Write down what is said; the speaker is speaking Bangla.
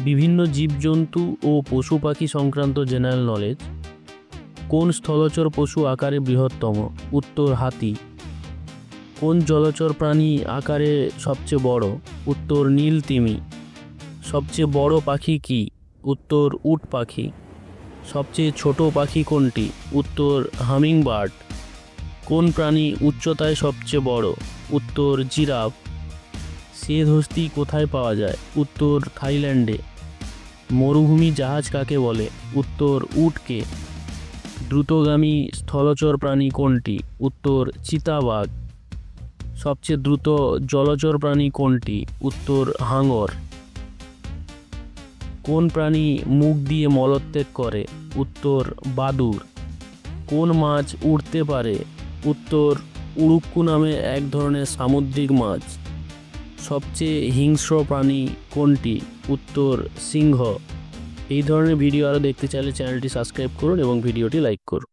বিভিন্ন জীবজন্তু ও পশু পাখি সংক্রান্ত জেনারেল নলেজ। কোন স্থলচর পশু আকারে বৃহত্তম? উত্তর হাতি। কোন জলচর প্রাণী আকারে সবচেয়ে বড়? উত্তর নীল তিমি। সবচেয়ে বড় পাখি কি? উত্তর উট পাখি। সবচেয়ে ছোট পাখি কোনটি? উত্তর হামিংবার্ড। কোন প্রাণী উচ্চতায় সবচেয়ে বড়? উত্তর জিরাফ। শ্বেত হস্তি কোথায় পাওয়া যায়? উত্তর থাইল্যান্ডে। মরুভূমি জাহাজ কাকে বলে? উত্তর উটকে। দ্রুতগামী স্থলচর প্রাণী কোনটি? উত্তর চিতাবাঘ। সবচেয়ে দ্রুত জলচর প্রাণী কোনটি? উত্তর হাঙর। কোন প্রাণী মুখ দিয়ে মলত্যাগ করে? উত্তর বাদুড়। কোন মাছ উড়তে পারে? উত্তর উড়ুক্কু নামে এক ধরনের সামুদ্রিক মাছ। সবচেয়ে হিংস্র প্রাণী কোনটি? উত্তর সিংহ। এই ধরনের ভিডিও আরও দেখতে চাইলে চ্যানেলটি সাবস্ক্রাইব করুন এবং ভিডিওটি লাইক করুন।